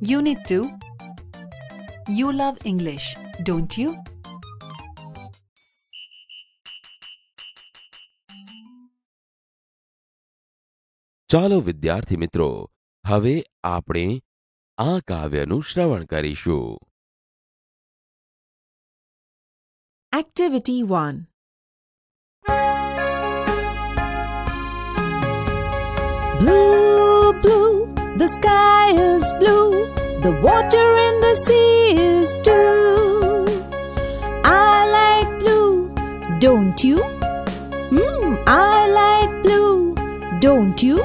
Unit 2. You love English, don't you? ચાલો વિદ્યાર્થી મિત્રો, હવે આપણે આ કાવ્યનું શ્રવણ કરીશું. Activity 1. Blue, blue, the sky is blue, the water in the sea is too. I like blue, don't you? I like blue, don't you?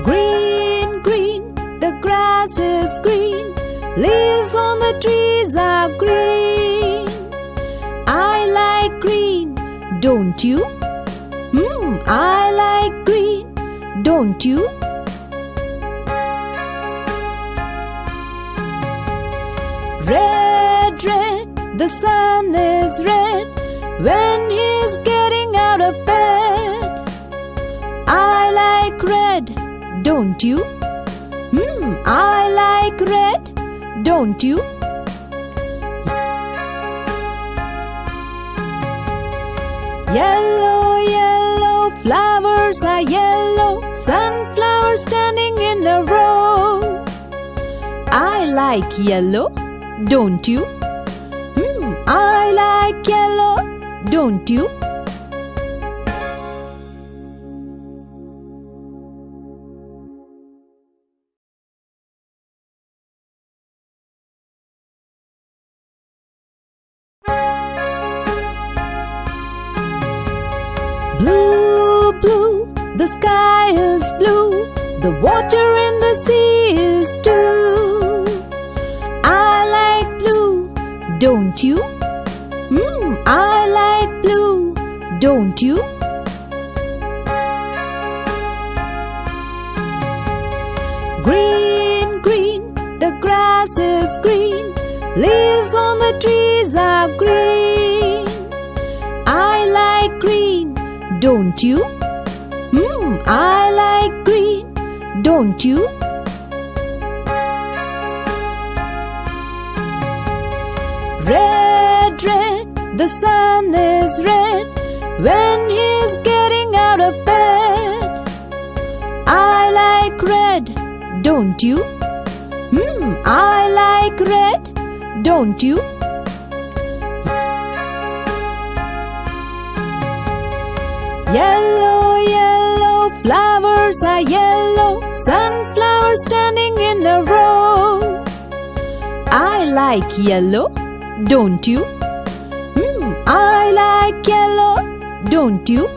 Green, green, the grass is green, leaves on the trees are green. I like green, don't you? I like green, don't you? Red, red, the sun is red when he's getting out of bed. I like red, don't you? I like red, don't you? Yellow, yellow, flowers are yellow, sunflowers standing in a row. I like yellow, don't you? I like yellow, don't you? Blue, blue, the sky is blue, the water in the sea is too. I like blue, don't you? I like blue, don't you? Green, green, the grass is green, leaves on the trees are green. I like green, don't you? I like green, don't you? Red, red, the sun is red when he's getting out of bed. I like red, don't you? I like red, don't you? Yellow, yellow, flowers are yellow, sunflowers standing in a row. I like yellow, don't you? I like yellow, don't you?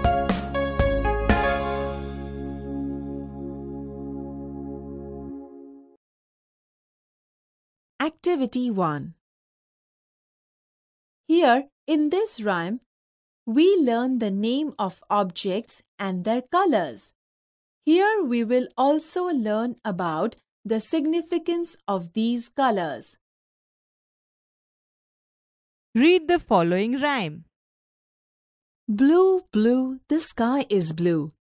Activity 1. Here, in this rhyme, we learn the name of objects and their colors. Here we will also learn about the significance of these colors. Read the following rhyme. Blue, blue, the sky is blue.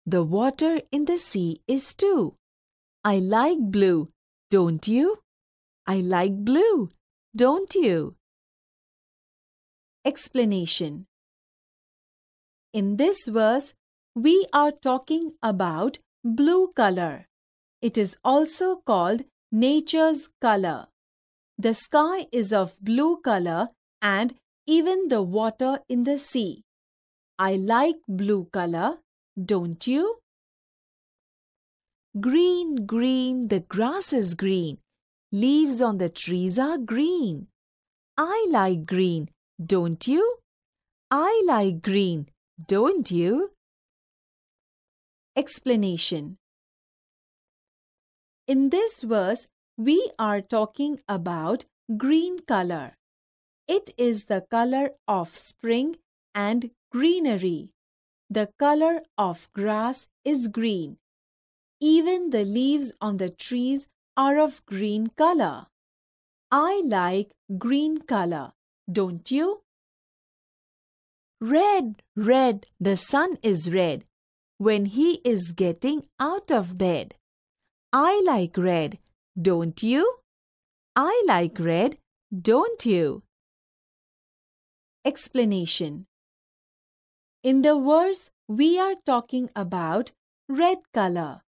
The water in the sea is too. I like blue, don't you? I like blue, don't you? Explanation. In this verse, we are talking about blue color. It is also called nature's color. The sky is of blue color and even the water in the sea. I like blue color, don't you? Green, green, the grass is green. Leaves on the trees are green. I like green, don't you? I like green, don't you? Explanation. In this verse, we are talking about green color. It is the color of spring and greenery. The color of grass is green. Even the leaves on the trees are of green color. I like green color, don't you? Red, red, the sun is red when he is getting out of bed. I like red, don't you? I like red, don't you? Explanation. In the verse, we are talking about red color.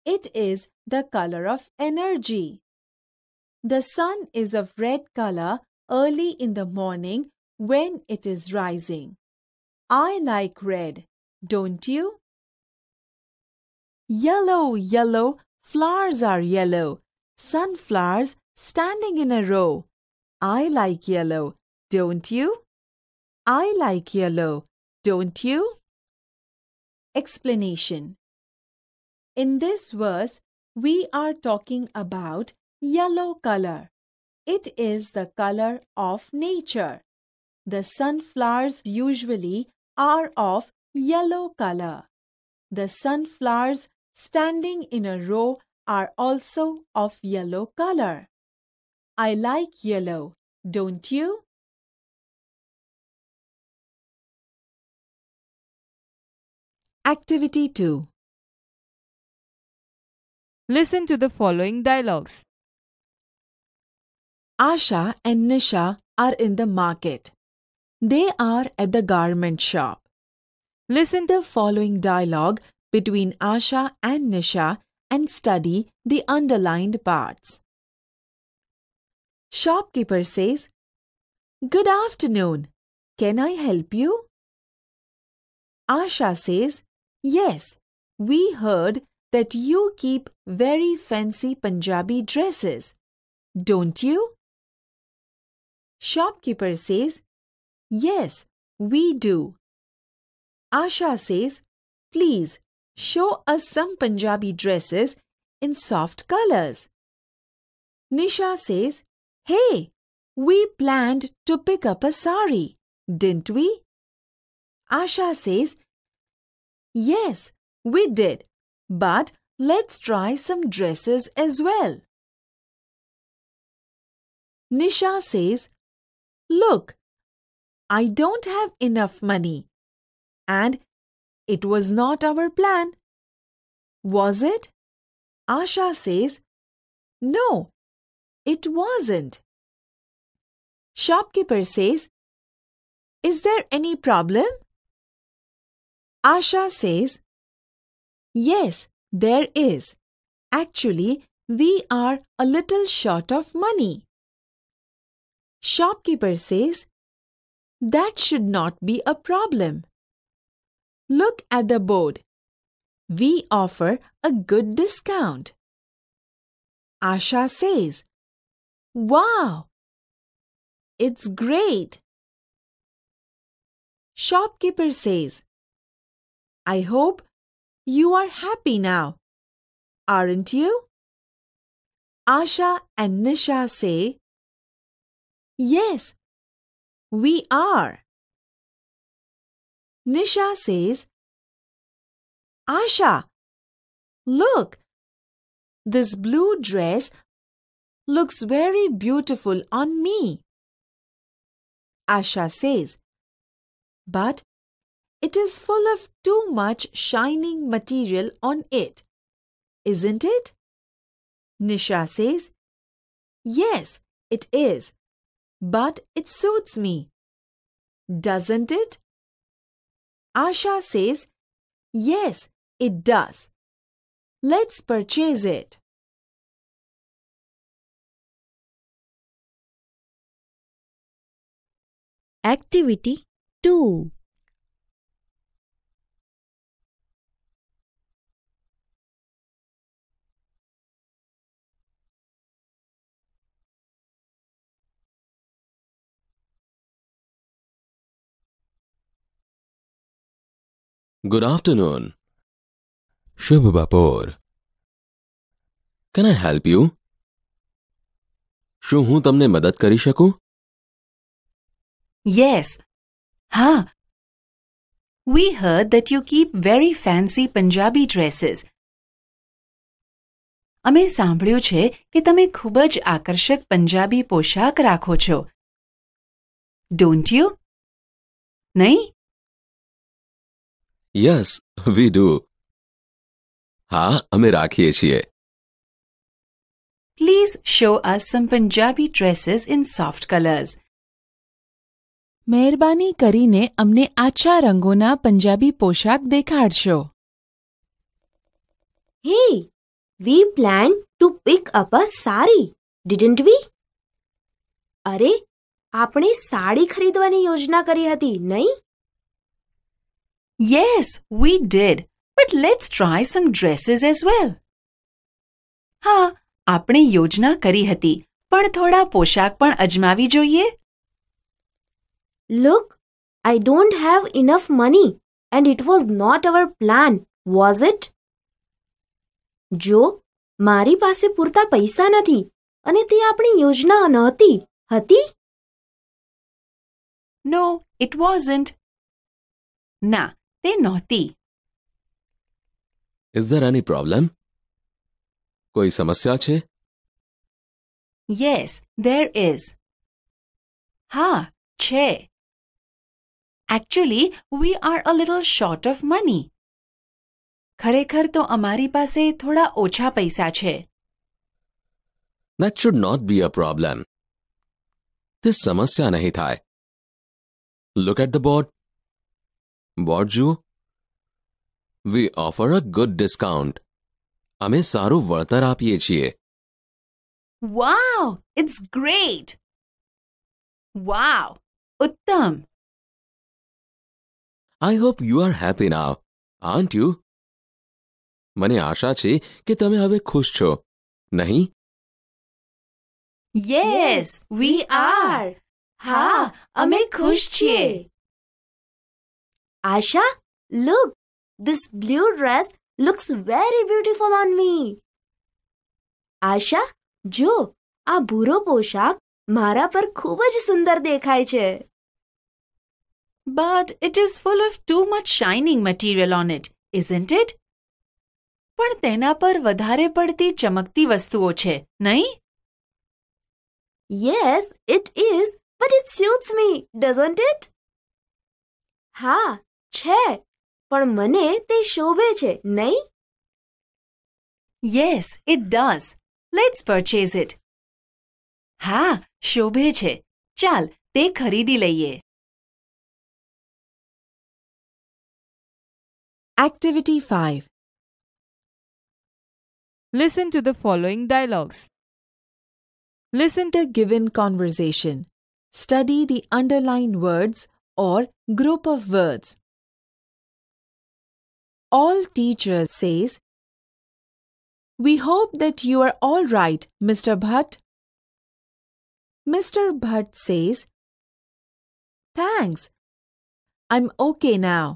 It is the color of energy. The sun is of red color early in the morning when it is rising. I like red, don't you? Yellow, yellow, flowers are yellow. Sunflowers standing in a row. I like yellow, don't you? I like yellow, don't you? Explanation. In this verse, we are talking about yellow color. It is the color of nature. The sunflowers usually are of yellow color. The sunflowers standing in a row are also of yellow color. I like yellow, don't you? Activity 2. Listen to the following dialogues. Asha and Nisha are in the market. They are at the garment shop. Listen to the following dialogue between Asha and Nisha and study the underlined parts. Shopkeeper says, "Good afternoon. Can I help you?" Asha says, "Yes, we heard that you keep very fancy Punjabi dresses. Don't you?" Shopkeeper says, "Yes, we do." Asha says, "Please show us some Punjabi dresses in soft colors." Nisha says, "Hey, we planned to pick up a sari, didn't we?" Asha says, "Yes, we did, but let's try some dresses as well." Nisha says, "Look, I don't have enough money, and it was not our plan. Was it?" Asha says, "No, it wasn't." Shopkeeper says, "Is there any problem?" Asha says, "Yes, there is. Actually, we are a little short of money." Shopkeeper says, "That should not be a problem. Look at the board. We offer a good discount." Asha says, "Wow! It's great." Shopkeeper says, "I hope you are happy now, aren't you?" Asha and Nisha say, "Yes, we are." Nisha says, "Asha, look, this blue dress looks very beautiful on me." Asha says, "But it is full of too much shining material on it, isn't it?" Nisha says, "Yes, it is, but it suits me. Doesn't it?" Asha says, "Yes, it does. Let's purchase it." Activity 2. Good afternoon. Shubh Bapor. Can I help you? શું હું તમને મદદ કરી શકું? Yes. Ha. We heard that you keep very fancy Punjabi dresses. અમે સાંભળ્યું છે કે તમે ખૂબ જ આકર્ષક પંજાબી પોશાક રાખો છો. Don't you? નહીં? Yes, we do. હા, અમે રાખીએ છીએ. Please show us some Punjabi dresses in soft colors. મહેરબાની કરીને અમને આછા રંગોના પંજાબી પોશાક દેખાડશો. Hey, we planned to pick up a sari, didn't we? અરે, આપણે સાડી ખરીદવાની યોજના કરી હતી, નહીં? Yes, we did. But let's try some dresses as well. હા, આપણે યોજના કરી હતી, પણ થોડા પોશાક પણ અજમાવી જોઈએ. Look, I don't have enough money and it was not our plan, was it? જો, મારી પાસે પૂરતા પૈસા નથી અને તે આપણી યોજના નહોતી, હતી? No, it wasn't. ના, તે નહોતી. Is there any problem? કોઈ સમસ્યા છે? Yes, there is. હા, છે. Actually, we are a little short of money. ખરેખર તો અમારી પાસે થોડા ઓછા પૈસા છે. That should not be a problem. તે સમસ્યા નહીં થાય. Look at the board. Board જુઓ. We offer a good discount. અમે સારું વળતર આપીએ છીએ. Wow, it's great. Wow, ઉત્તમ. I hope you are happy now, aren't you? મને આશા છે કે તમે હવે ખુશ છો, નહીં? Yes, we are. હા, અમે ખુશ છીએ. Asha, look, this blue dress looks very beautiful on me. Asha, જો, આ ભૂરો પોશાક મારા પર ખૂબ જ સુંદર દેખાય છે. But it is full of too much shining material on it, isn't it? પણ તેના પર વધારે પડતી ચમકતી વસ્તુઓ છે, નહીં? Yes, it is, but it suits me, doesn't it? હા, છે, પણ મને તે શોભે છે, નહીં? Yes, it does. Let's purchase it. હા, શોભે છે. ચાલ, તે ખરીદી લઈએ. Activity 5. Listen to the following dialogues. Listen to given conversation. Study the underlined words or group of words. All teachers says, "We hope that you are all right, Mr. Bhatt." Mr. Bhatt says, "Thanks. I'm okay now."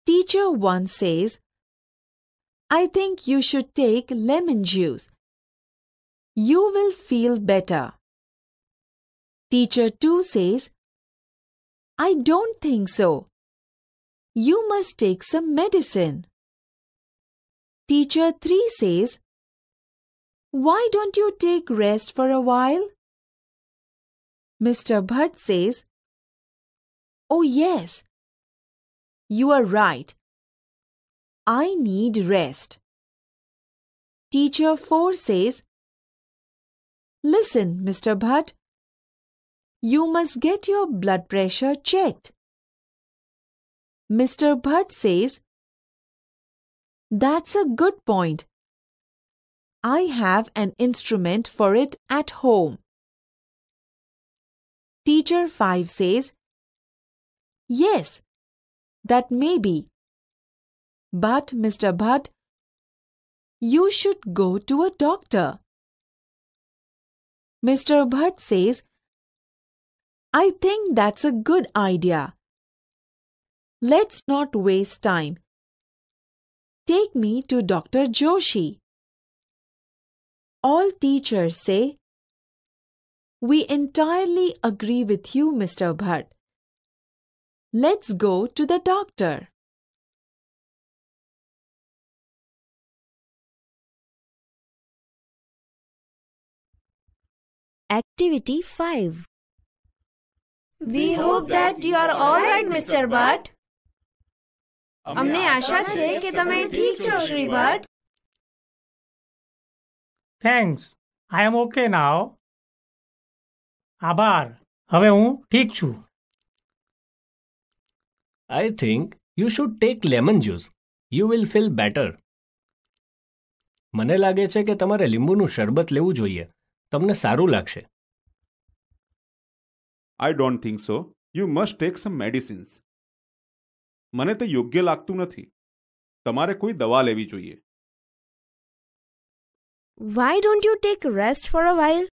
Teacher 1 says, "I think you should take lemon juice. You will feel better." Teacher 2 says, "I don't think so. You must take some medicine." Teacher 3 says, "Why don't you take rest for a while?" Mr. Bhatt says, "Oh yes, you are right. I need rest." Teacher 4 says, "Listen, Mr. Bhatt, you must get your blood pressure checked." Mr. Bhatt says, "That's a good point. I have an instrument for it at home." Teacher 5 says, "Yes, that may be. But, Mr. Bhatt, you should go to a doctor." Mr. Bhatt says, "I think that's a good idea. Let's not waste time. Take me to Dr. Joshi." All teachers say, "We entirely agree with you, Mr. Bhatt. Let's go to the doctor." Activity 5. We hope that you are all right, Mr. Bhatt. અમને આશા છે કે તમે ઠીક છો Shri Bhatt. Thanks, આઈ એમ okay નાવ. આભાર, હવે હું ઠીક છું. I think you should take lemon juice. You will feel better. મને લાગે છે કે તમારે લીંબુનું શરબત લેવું જોઈએ. તમને સારું લાગશે. I don't think so. You must take some medicines. મને તે યોગ્ય લાગતું નથી. તમારે કોઈ દવા લેવી જોઈએ. Why don't you take rest for a while?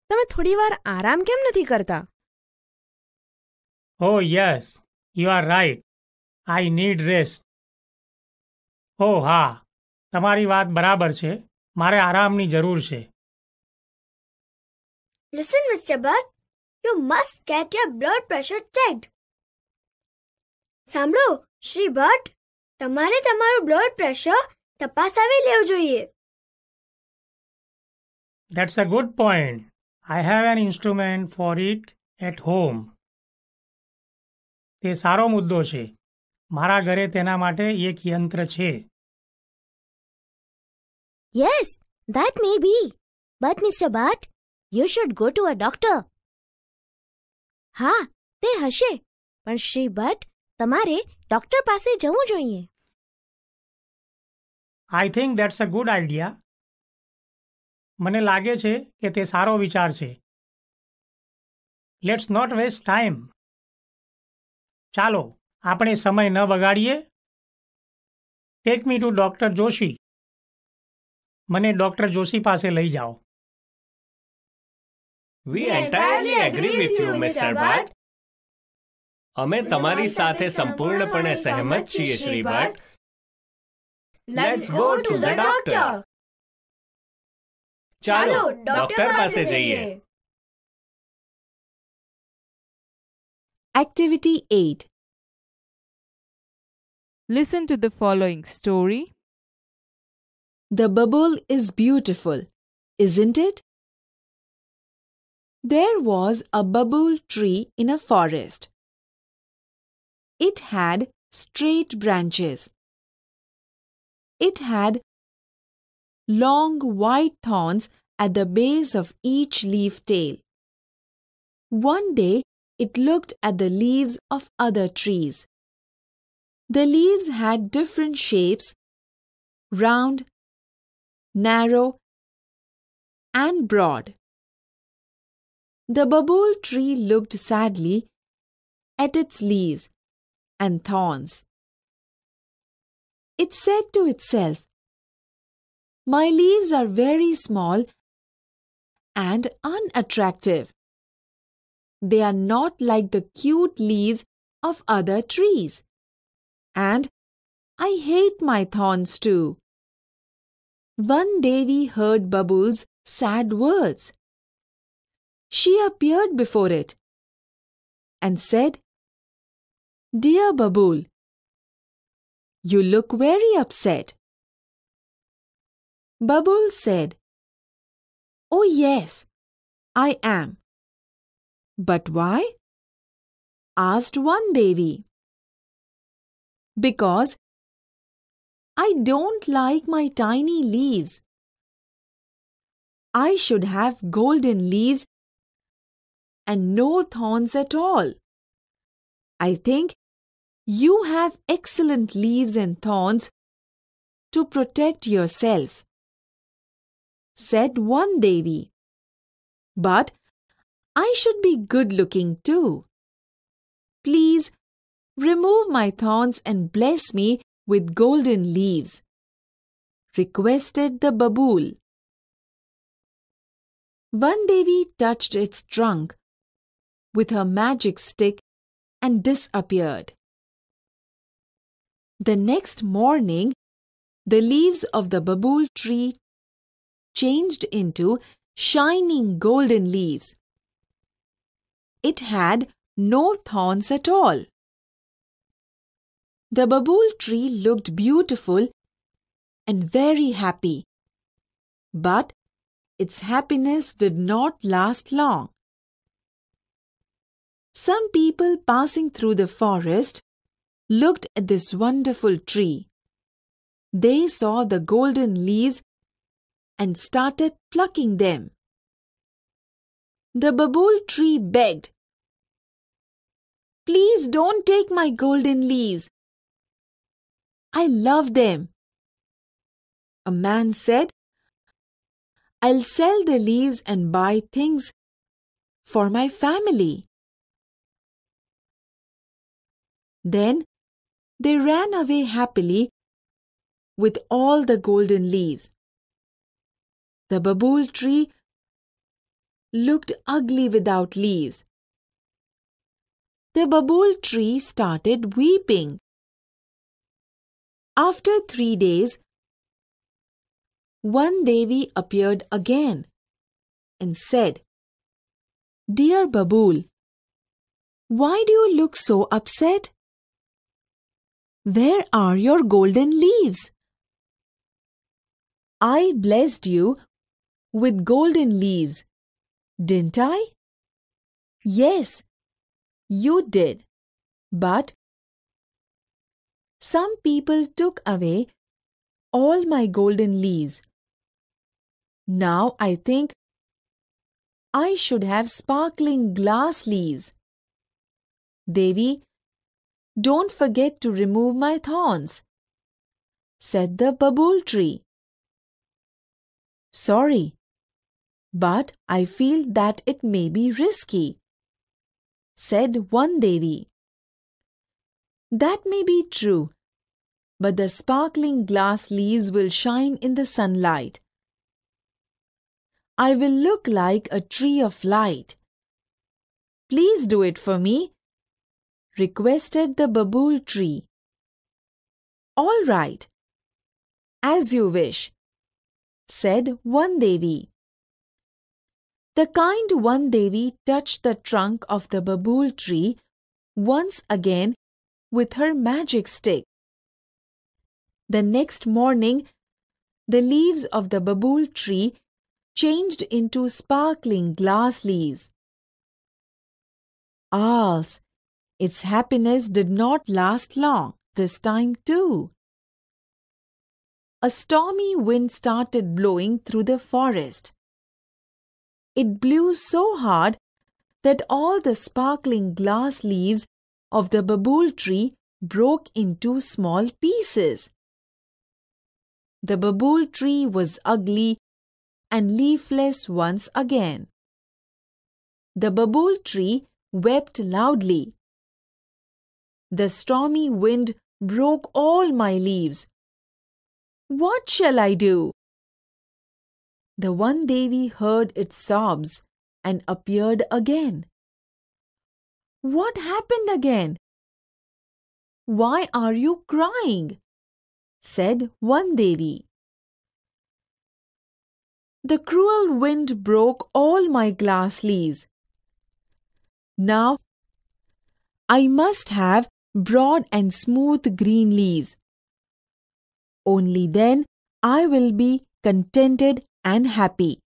તમે થોડી વાર આરામ કેમ નથી કરતા? Oh yes, you are right. I need rest. Oh હા, તમારી વાત બરાબર છે. મારે આરામની જરૂર છે. Listen, Mr. Bhatt, you must get your blood pressure checked. સાંભળો શ્રી ભટ્ટ, તમારે તમારું બ્લડ પ્રેશર તપાસાવી લેવું જોઈએ. That's a good point. I have an instrument for it at home. તે સારો મુદ્દો છે. મારા ઘરે તેના માટે એક યંત્ર છે. Yes, that may be. But Mr. Bhatt, you should go to a doctor. હા, તે હશે. પણ શ્રી ભટ્ટ, તમારે ડોક્ટર પાસે જવું જોઈએ. I think that's a good idea. મને લાગે છે કે તે સારો વિચાર છે. Let's not waste time. ચાલો, આપણે સમય ન બગાડીએ. Take me to Dr. Joshi. મને ડોક્ટર જોશી પાસે લઈ જાઓ. We entirely agree with you, Mr. Bhatt. અમે તમારી સાથે સંપૂર્ણપણે સહેમત છીએ, Shri Bhatt. Let's go to the doctor. ચાલો, ડોક્ટર પાસે જઈએ. Activity 8. Listen to the following story. The bubble is beautiful, isn't it? There was a bubble tree in a forest. It had straight branches. It had long white thorns at the base of each leaf tail. One day, it looked at the leaves of other trees. The leaves had different shapes, round, narrow, and broad. The bubble tree looked sadly at its leaves and thorns. It said to itself, "My leaves are very small and unattractive. They are not like the cute leaves of other trees. And I hate my thorns too." One day we heard Bubble's sad words. She appeared before it and said, "Dear Bubble, you look very upset." Bubble said, "Oh yes, I am." "But why?" asked one Devi. "Because I don't like my tiny leaves. I should have golden leaves and no thorns at all. I think you have excellent leaves and thorns to protect yourself," said one Devi. "But I should be good-looking too. Please remove my thorns and bless me with golden leaves," requested the babool. One Devi touched its trunk with her magic stick and disappeared. The next morning, the leaves of the babool tree changed into shining golden leaves. It had no thorns at all. The babool tree looked beautiful and very happy. But its happiness did not last long. Some people passing through the forest looked at this wonderful tree. They saw the golden leaves and started plucking them. The babool tree begged, "Please don't take my golden leaves. I love them." A man said, "I'll sell the leaves and buy things for my family." Then they ran away happily with all the golden leaves. The babool tree looked ugly without leaves. The babool tree started weeping. After 3 days, one Devi appeared again and said, "Dear babool, why do you look so upset? Where are your golden leaves? I blessed you with golden leaves, didn't I?" "Yes, you did, but some people took away all my golden leaves. Now I think I should have sparkling glass leaves. Devi, don't forget to remove my thorns," said the babool tree. "Sorry, but I feel that it may be risky," said one Devi. "That may be true, but the sparkling glass leaves will shine in the sunlight. I will look like a tree of light. Please do it for me," requested the babool tree. "All right, as you wish," said one Devi. The kind one Devi touched the trunk of the babool tree once again with her magic stick. The next morning, the leaves of the babool tree changed into sparkling glass leaves. Alas, its happiness did not last long this time too. A stormy wind started blowing through the forest. It blew so hard that all the sparkling glass leaves of the babool tree broke into small pieces. The babool tree was ugly and leafless once again. The babool tree wept loudly. "The stormy wind broke all my leaves. What shall I do?" The one Devi heard its sobs and appeared again. "What happened again? Why are you crying?" said one Devi. "The cruel wind broke all my glass leaves. Now I must have broad and smooth green leaves. Only then I will be contented and happy,"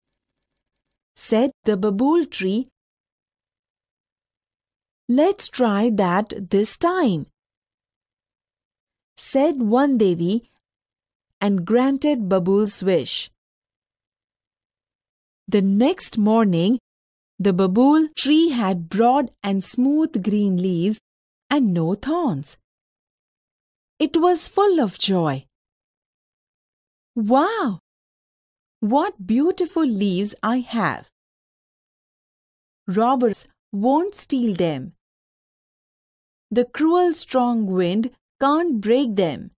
said the babool tree. "Let's try that this time," said one Devi and granted babool's wish. The next morning, the babool tree had broad and smooth green leaves and no thorns. It was full of joy. "Wow! What beautiful leaves I have! Robbers won't steal them. The cruel strong wind can't break them.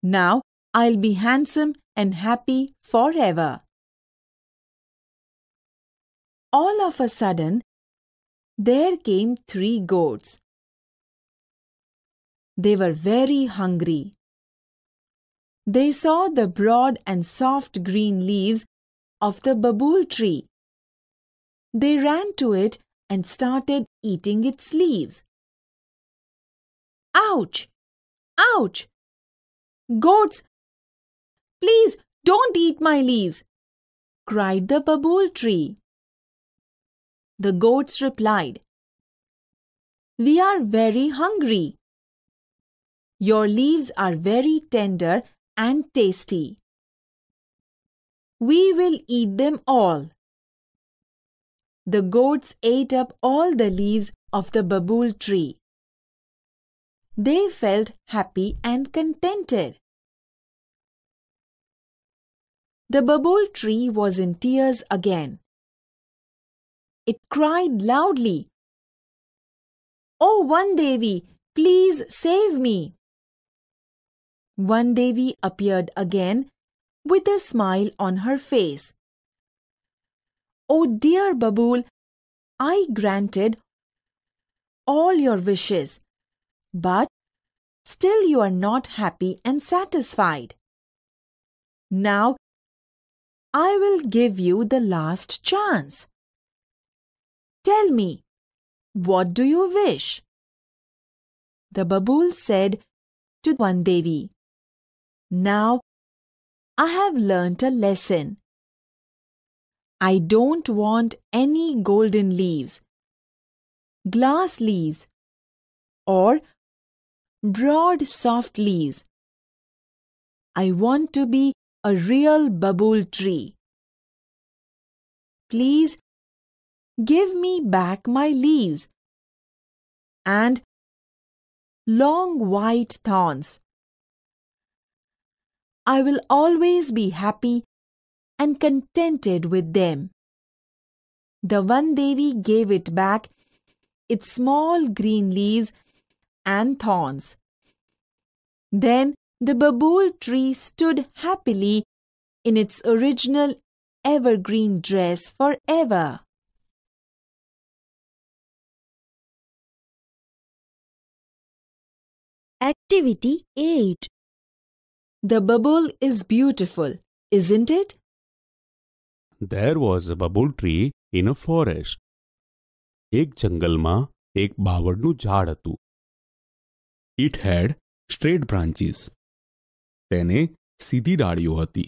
Now I'll be handsome and happy forever." All of a sudden, there came 3 goats. They were very hungry. They saw the broad and soft green leaves of the babool tree. They ran to it and started eating its leaves. "Ouch! Ouch! Goats, please don't eat my leaves!" cried the babool tree. The goats replied, "We are very hungry. Your leaves are very tender and tasty. We will eat them all. The goats ate up all the leaves of the babool tree. They felt happy and contented. The babool tree was in tears again. It cried loudly, "Oh, One Devi, please save me." One Devi appeared again with a smile on her face. "Oh dear babool, I granted all your wishes, but still you are not happy and satisfied. Now I will give you the last chance. Tell me, what do you wish?" The babool said to One Devi, "Now I have learnt a lesson. I don't want any golden leaves, glass leaves, or broad soft leaves. I want to be a real babool tree. Please give me back my leaves and long white thorns. I will always be happy and contented with them." The One Devi gave it back its small green leaves and thorns. Then the babool tree stood happily in its original evergreen dress forever. Activity 8. The babool is beautiful, isn't it? There was a babool tree in a forest. એક જંગલમાં એક બાવળનું ઝાડ હતું. It had straight branches. તેને સીધી ડાળીઓ હતી.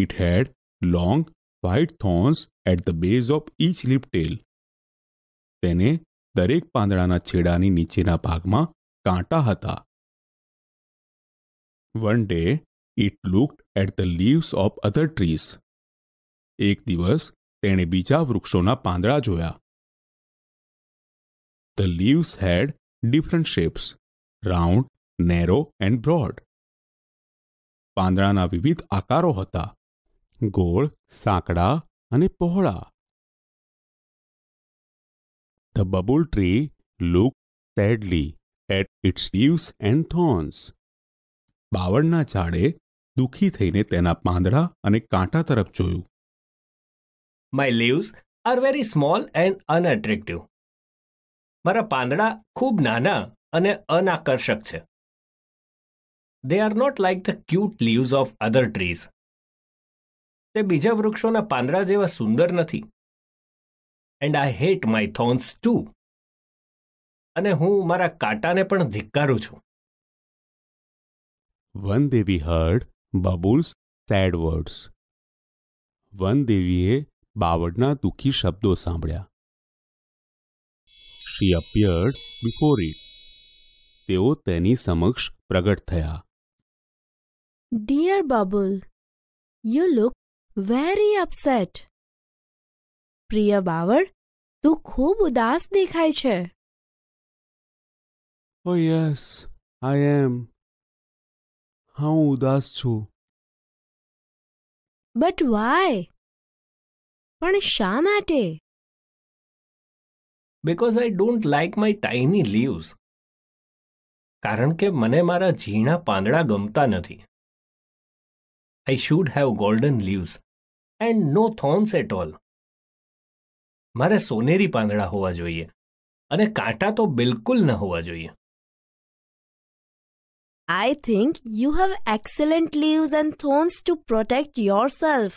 It had long white thorns at the base of each leaf tail. તેને દરેક પાંદડાના છેડાની નીચેના ભાગમાં કાંટા હતા. One day it looked at the leaves of other trees. એક દિવસ તેણે બીજા વૃક્ષોના પાંદડા જોયા. The leaves had different shapes, round, narrow and broad. પાંદડાના વિવિધ આકારો હતા, ગોળ, સાંકડા અને પહોળા. The babool tree looked sadly at its leaves and thorns. બાવળના ઝાડે દુઃખી થઈને તેના પાંદડા અને કાંટા તરફ જોયું. My leaves are very small and unattractive. મારા પાંદડા ખૂબ નાના અને અનાકર્ષક છે. They are not like the cute leaves of other trees. તે બીજા વૃક્ષોના પાંદડા જેવા સુંદર નથી. And I hate my thorns too. અને હું મારા કાંટાને પણ ધિક્કારું છું. One Devi heard babool's sad words. One Deviએ બાવળના દુઃખી શબ્દો સાંભળ્યા. She appeared before it. તેઓ તેની સમક્ષ પ્રગટ થયા. Dear babool, you look very upset. પ્રિય બાવળ, તું ખૂબ ઉદાસ દેખાય છે. Oh yes, I am. હું ઉદાસ છું. But why? પણ શા માટે? Because I don't like my tiny leaves. કારણ કે મને મારા ઝીણા પાંદડા ગમતા નથી. I should have golden leaves and no thorns at all. મારે સોનેરી પાંદડા હોવા જોઈએ અને કાંટા તો બિલકુલ ન હોવા જોઈએ. I think you have excellent leaves and thorns to protect yourself.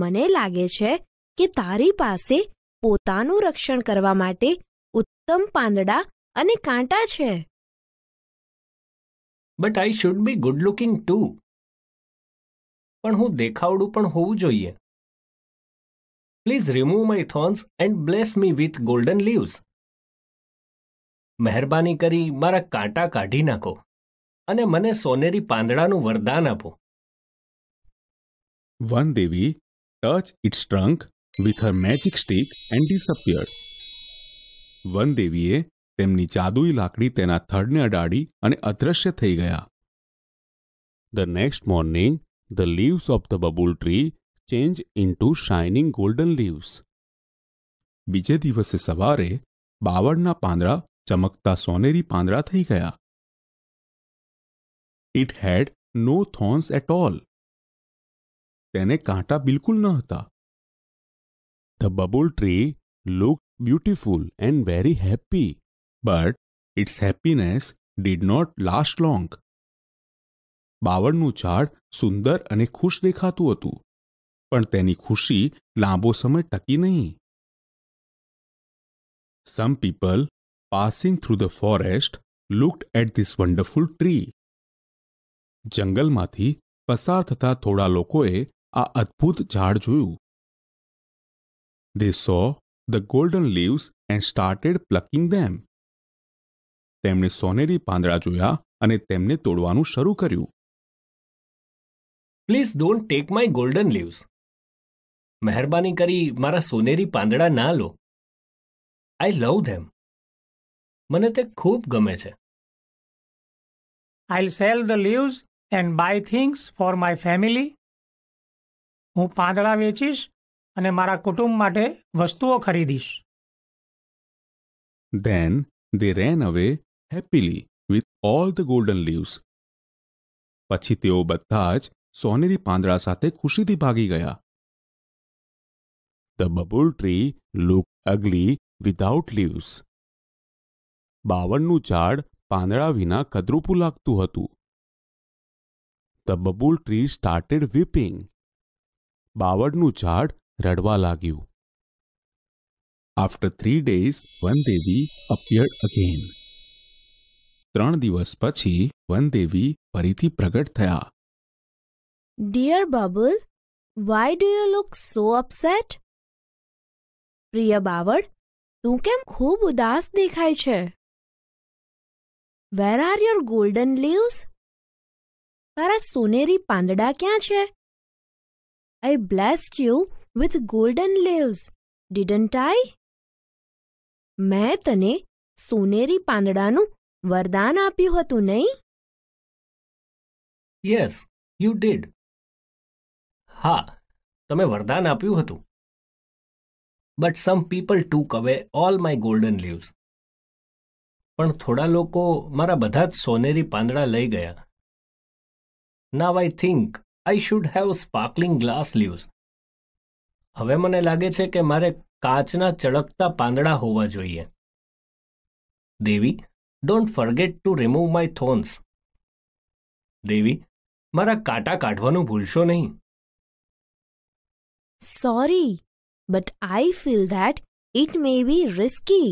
મને લાગે છે કે તારી પાસે પોતાનું રક્ષણ કરવા માટે ઉત્તમ પાંદડા અને કાંટા છે. But I should be good looking too. પણ હું દેખાવડું પણ હોવું જોઈએ. Please remove my thorns and bless me with golden leaves. મહેરબાની કરી મારા કાંટા કાઢી નાખો અને મને સોનેરી પાંદડાનું વરદાન આપો. One Devi touched its trunk with her magic stick and disappeared. વન દેવીએ તેમની જાદુઈ લાકડી તેના થડને અડાડી અને અદૃશ્ય થઈ ગયા. The next morning, the leaves of the bubble tree changed into shining golden leaves. બીજે દિવસે સવારે બાવળના પાંદડા ચમકતા સોનેરી પાંદડા થઈ ગયા. It had no thorns at all. તેને કાંટા બિલકુલ ન હતા. The bubble tree looked beautiful and very happy, but its happiness did not last long. બાવળનું ઝાડ સુંદર અને ખુશ દેખાતું હતું, પણ તેની ખુશી લાંબો સમય ટકી નહીં. Some people passing through the forest looked at this wonderful tree. જંગલમાંથી પસાર થતા થોડા લોકોએ આ અદ્ભુત ઝાડ જોયું. They saw the golden leaves and started plucking them. તેમણે સોનેરી પાંદડા જોયા અને તેમને તોડવાનું શરૂ કર્યું. Please don't take my golden leaves. મહેરબાની કરી મારા સોનેરી પાંદડા ના લો. આઈ લવ ધેમ. મને તે ખૂબ ગમે છે. I'll sell the leaves and buy things for my family. હું પાંદડા વેચીશ અને મારા કુટુંબ માટે વસ્તુઓ ખરીદીશ. Then they ran away happily with all the golden leaves. પછી તેઓ બધા જ સોનેરી પાંદડા સાથે ખુશીથી ભાગી ગયા. The bubble tree looked ugly without leaves. બાવળનું ઝાડ પાંદડા વિના કદરૂપું લાગતું હતું. The bubble tree started weeping. બાવળનું ઝાડ રડવા લાગ્યું. After 3 days, One Devi appeared again. 3 દિવસ પછી વન દેવી ફરીથી પ્રગટ થયા. Dear Bubble, why do you look so upset? પ્રિય બાવળ, તું કેમ ખૂબ ઉદાસ દેખાય છે? Where are your golden leaves? તારા સોનેરી પાંદડા ક્યાં છે? I blessed you with golden leaves, didn't I? મેં તને સોનેરી પાંદડાનું વરદાન આપ્યું હતું, નહીં? Yes, you did. હા, તમે વરદાન આપ્યું હતું. બટ સમ પીપલ ટૂક અવે ઓલ માય ગોલ્ડન લીવ્સ. પણ થોડા લોકો મારા બધા જ સોનેરી પાંદડા લઈ ગયા. Now I think I should have sparkling glass leaves. હવે મને લાગે છે કે મારે કાચના ચળકતા પાંદડા હોવા જોઈએ. દેવી, don't forget to remove my thorns. દેવી, મારા કાંટા કાઢવાનું ભૂલશો નહીં. Sorry, but I feel that it may be risky.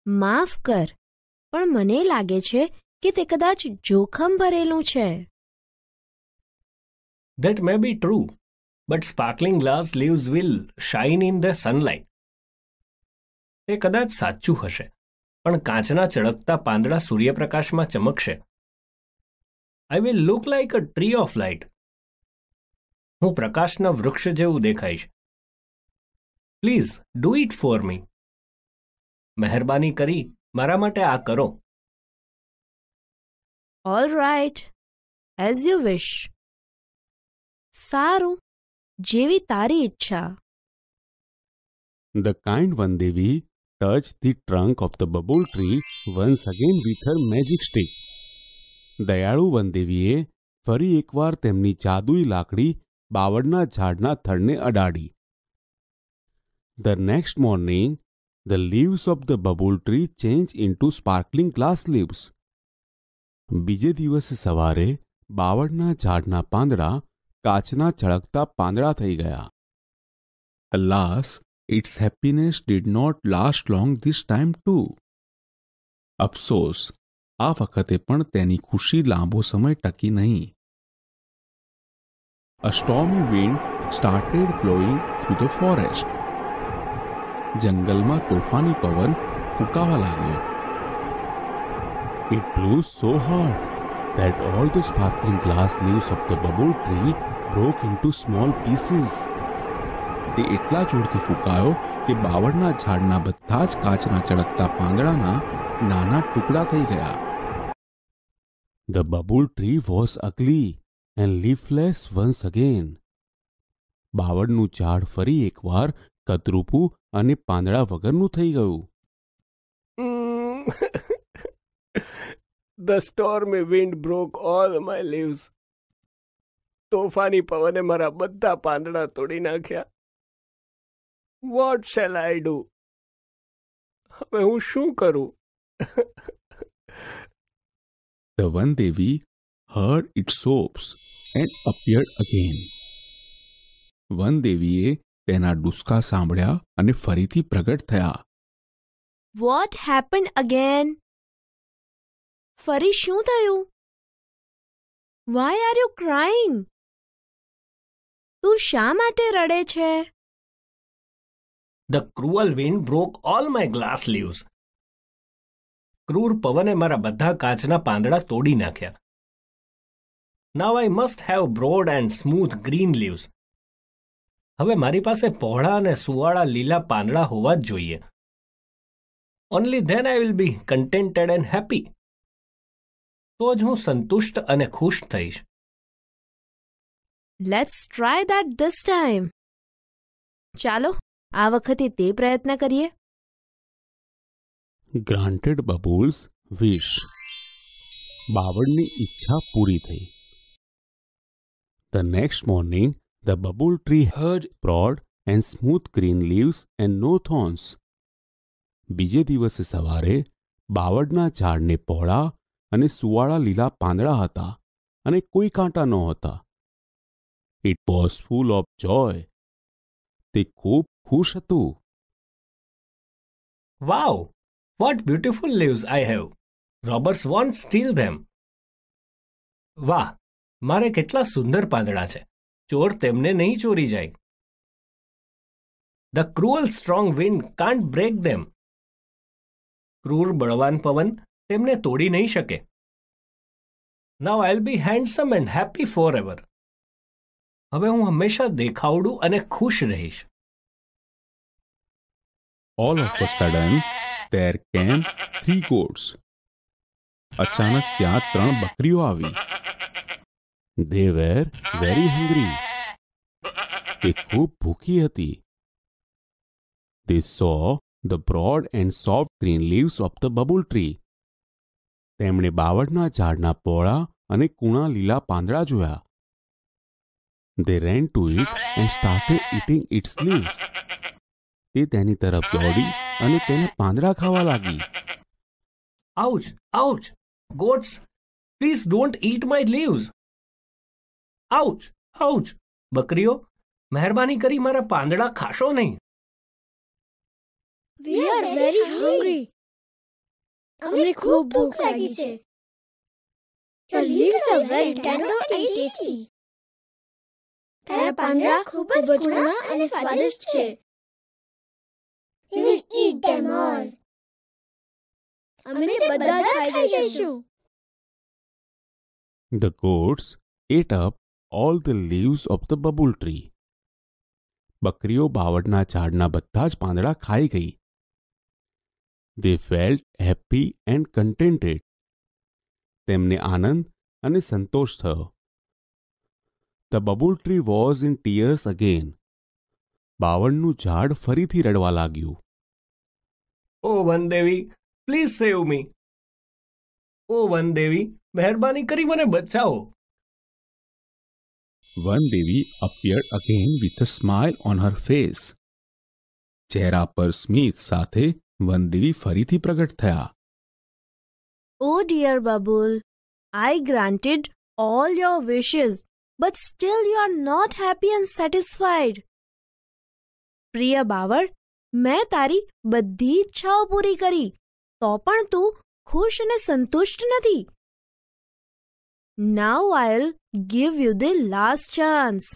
માફ કર, પણ મને લાગે છે કે તે કદાચ જોખમ ભરેલું છે. That may be true, but sparkling glass leaves will shine in the sunlight. તે કદાચ સાચું હશે, પણ કાચના ચળકતા પાંદડા સૂર્યપ્રકાશમાં ચમકશે. I will look like a tree of light. હું પ્રકાશના વૃક્ષ જેવું દેખાઈશ. Please do it for me. મહેરબાની કરી મારા માટે આ કરો. All right, as you wish. સારું, જેવી તારી ઈચ્છા. The kind One Devi touched the trunk of the bubble tree once again with her magic stick. દયાળુ વનદેવીએ ફરી એકવાર તેમની જાદુઈ લાકડી બાવળના ઝાડના થડને અડાડી. The next morning, the leaves of the bubble tree changed into sparkling glass leaves. બીજે દિવસે સવારે બાવળના ઝાડના પાંદડા કાચના ચળકતા પાંદડા થઈ ગયા. Alas, its happiness did not last long this time too. અફસોસ, આ વખતે પણ તેની ખુશી લાંબો સમય ટકી નહીં. A stormy wind started blowing through the forest. જંગલમાં તોફાની પવન ફૂંકાવા લાગ્યો. It blew so hard that all the sparkling glass leaves of the bubble tree broke into small pieces. તે એટલા જોરથી ફૂંકાયો કે બાવળના ઝાડના બધા જ કાચના ચળકતા પાંદડાના નાના ટુકડા થઈ ગયા. The bubble tree was ugly and leafless once again. બાવળનું ઝાડ ફરી એકવાર કદરૂપું અને પાંદડા વગરનું થઈ ગયું. The stormy wind broke all my leaves. તોફાની પવને મારા બધા પાંદડા તોડી નાખ્યા. What shall I do? હવે હું શું કરું? The Vandevi heard its sobs and appeared again. વનદેવીએ તેના ડુસકા સાંભળ્યા અને ફરીથી પ્રગટ થયા. What happened again? ફરી શું થયું? Why are you crying? તું શા માટે રડે છે? The cruel wind broke all my glass leaves. ક્રૂર પવને મારા બધા કાચના પાંદડા તોડી નાખ્યા. Now I must have broad and smooth green leaves. હવે મારી પાસે પહોળા અને સુવાળા લીલા પાંદડા હોવા જ જોઈએ. Only then I will be contented and happy. તો જ હું સંતુષ્ટ અને ખુશ થઈશ. Let's try that this time. ચાલો આ વખતે તે પ્રયત્ન કરીએ. Granted Bubbles' wish. બાવળની ઈચ્છા પૂરી થઈ. The next morning, the bubble tree had broad and smooth green leaves and no thorns. બીજે દિવસે સવારે બાવળના ઝાડને પહોળા અને સુવાળા લીલા પાંદડા હતા અને કોઈ કાંટા નહોતા. It was full of joy. તે ખૂબ ખુશ હતું. Wow! What beautiful leaves I have. Robbers won't steal them. વાહ, મારે કેટલા સુંદર પાંદડા છે. ચોર તેમને નહીં ચોરી જાય. The cruel strong wind can't break them. ક્રૂર બળવાન પવન તેમને તોડી નહીં શકે. Now I'll be handsome and happy forever. હવે હું હંમેશા દેખાવડું અને ખુશ રહીશ. All of a sudden, there came 3 goats. અચાનક ત્યાં 3 બકરીઓ આવી. They were very hungry. તે ખૂબ ભૂખી હતી. They saw the broad and soft green leaves of the bubble tree. તેમણે બાવળના ઝાડના પહોળા અને કૂણા લીલા પાંદડા જોયા. They ran to it and started eating its leaves. તે તેની તરફ દોડી અને તેને પાંદડા ખાવા લાગી. Ouch! Ouch! Goats, please don't eat my leaves. Ouch! Ouch! બકરીઓ, મહેરબાની કરી મારા પાંદડા ખાશો નહીં. We are very hungry. અમને ખૂબ ભૂખ લાગી છે. Your leaves are very tender and tasty. તારા પાંદડા ખૂબ જ કુણા અને સ્વાદિષ્ટ છે. We will eat them all. અમે બધા જ ખાઈ જઈશું. The goats ate up all the leaves of the bubble tree. બકરીઓ બાવળના ઝાડના બધા જ પાંદડા ખાઈ ગઈ. They felt happy and contented. તેમને આનંદ અને સંતોષ થયો. The bubble tree was in tears again. બાવળનું ઝાડ ફરીથી રડવા લાગ્યું. Oh, Vandevi, please save me. Oh, વનદેવી, મહેરબાની કરી મને બચાવો. Vandevi appeared again with a smile on her face. ચહેરા પર સ્મિત સાથે વનદેવી ફરીથી પ્રગટ થયા. Oh dear Bubble, I granted all your wishes, but still you are not happy and satisfied. પ્રિય બાવળ, મેં તારી બધી ઈચ્છાઓ પૂરી કરી, તો પણ તું ખુશ અને સંતુષ્ટ નથી. Now I'll give you the last chance.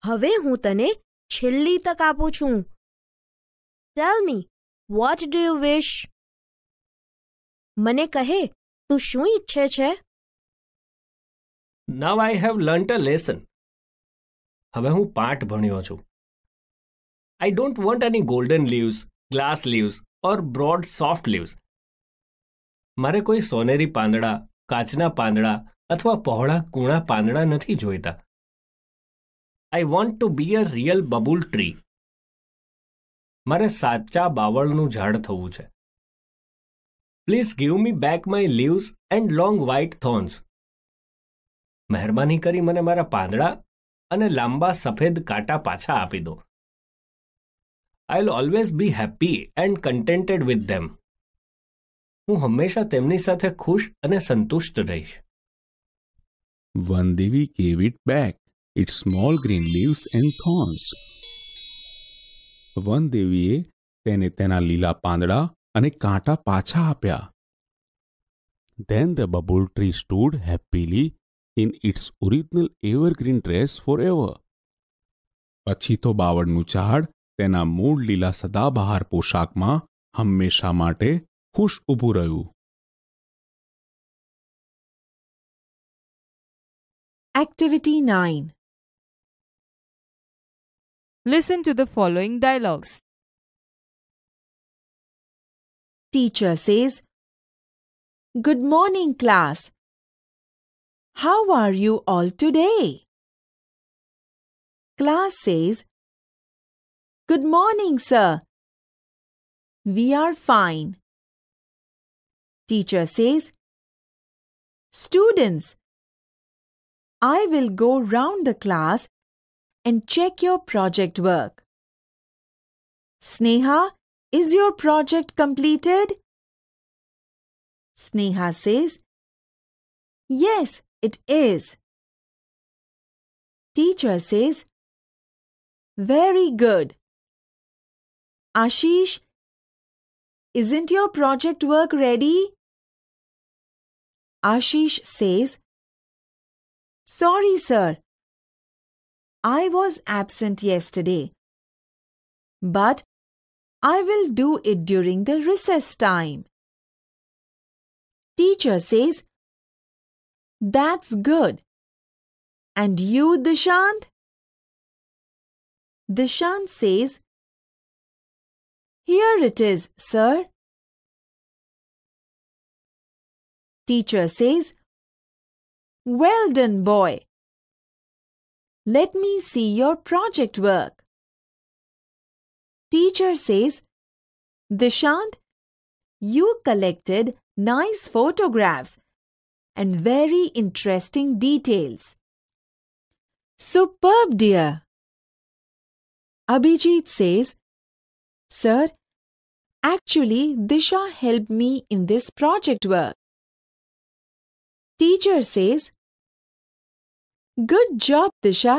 હવે હું તને છેલ્લી તક આપું છું. Tell me, What do you wish? મને કહે તું શું ઈચ્છે છે? Now I have learnt a lesson. હવે હું પાઠ ભણ્યો છું. I don't want any golden leaves, glass leaves or broad soft leaves. મારે કોઈ સોનેરી પાંદડા, કાચના પાંદડા અથવા પહોળા કૂણા પાંદડા નથી જોઈતા. I want to be a real bubble tree. મારે સાચા બાવળનું ઝાડ થવું છે. Please give me back my leaves and long white thorns. મહેરબાની કરી મને મારા પાંદડા અને લાંબા સફેદ કાંટા પાછા આપી દો. I'll always be happy and contented with them. હું હંમેશા તેમની સાથે ખુશ અને સંતુષ્ટ રહીશ. One Devi gave it back its small green leaves and thorns. વન દેવીએ તેને તેના લીલા પાંદડા અને કાંટા પાછા આપ્યા. Then the bubble tree stood happily in its original evergreen dress forever. પછી તો બાવળનું ઝાડ તેના મૂળ લીલા સદાબહાર પોશાકમાં હંમેશા માટે ખુશ ઊભું રહ્યું. Activity 9. Listen to the following dialogues. Teacher says, "Good morning, class. How are you all today?" Class says, "Good morning, sir. We are fine." Teacher says, "Students, I will go round the class and check your project work. Sneha, is your project completed?" Sneha says, "Yes, it is." Teacher says, "Very good. Ashish, isn't your project work ready?" Ashish says, "Sorry, sir. I was absent yesterday, but I will do it during the recess time." Teacher says, "That's good. And you, Dishant?" Dishant says, "Here it is, sir." Teacher says, "Well done, boy. Let me see your project work." Teacher says, "Dishant, you collected nice photographs and very interesting details." "Superb, dear." Abhijit says, "Sir, actually Disha helped me in this project work." Teacher says, "Good job, Disha.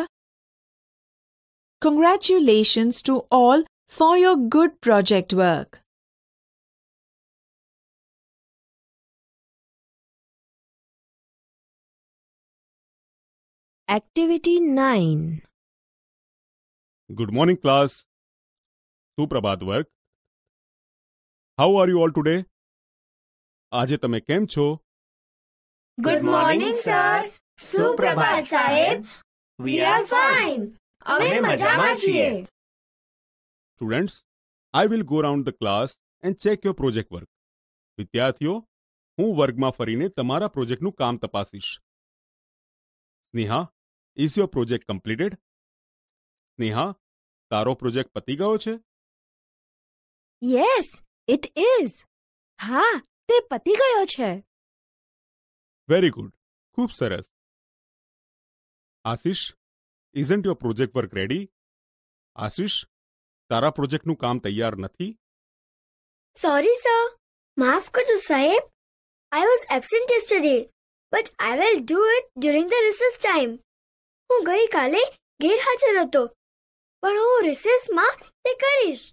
Congratulations to all for your good project work." Activity 9. Good morning, class. સુપ્રભાત વર્ગ. How are you all today? આજે તમે કેમ છો? Good morning, sir. સુપ્રભાત સાહેબ. We are fine. અમે મજામાં છીએ. Students, I will go around the class and check your project work. વિદ્યાર્થીઓ, હું વર્ગમાં ફરીને તમારા પ્રોજેક્ટનું કામ તપાસીશ. Sneha, is your project completed? Sneha, તારો પ્રોજેક્ટ પતી ગયો છે? Yes, it is. હા, તે પતી ગયો છે. Very good. ખૂબ સરસ. Ashish, isn't your project work ready? Ashish, તારા પ્રોજેક્ટનું કામ તૈયાર નથી? Sorry, sir. માફ કરજો સાહેબ. I was absent yesterday, but I will do it during the recess time. હું ગઈકાલે ગેરહાજર હતો, પણ હું રિસેસમાં તે કરીશ.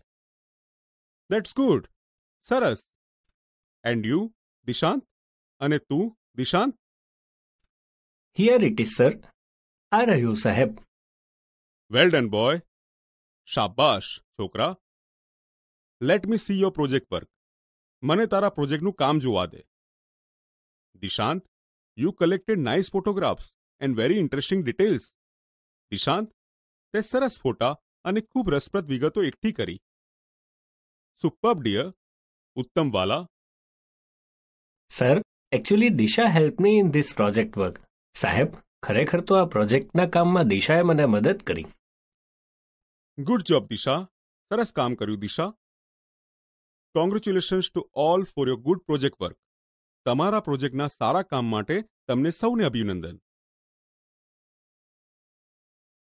That's good. સરસ. And you, Dishant? અને તું, Dishant? Here it is, sir. આ રહ્યું, સાહેબ. Well done, boy. શાબાશ, છોકરા. Let me see your project work. મને તારા પ્રોજેક્ટનું કામ જોવા દે. Dishant, you collected nice photographs and very interesting details. Dishant, તે સરસ ફોટા અને ખૂબ રસપ્રદ વિગતો એકઠી કરી. Superb dear. ઉત્તમ વાલા. Sir, actually Disha help me in this project work. સાહેબ, ખરેખર તો આ પ્રોજેક્ટના કામમાં દિશાએ મને મદદ કરી. Good job Disha. સરસ કામ કર્યું Disha. Congratulations to all for your good project work. તમારા પ્રોજેક્ટના સારા કામ માટે તમને સૌને અભિનંદન.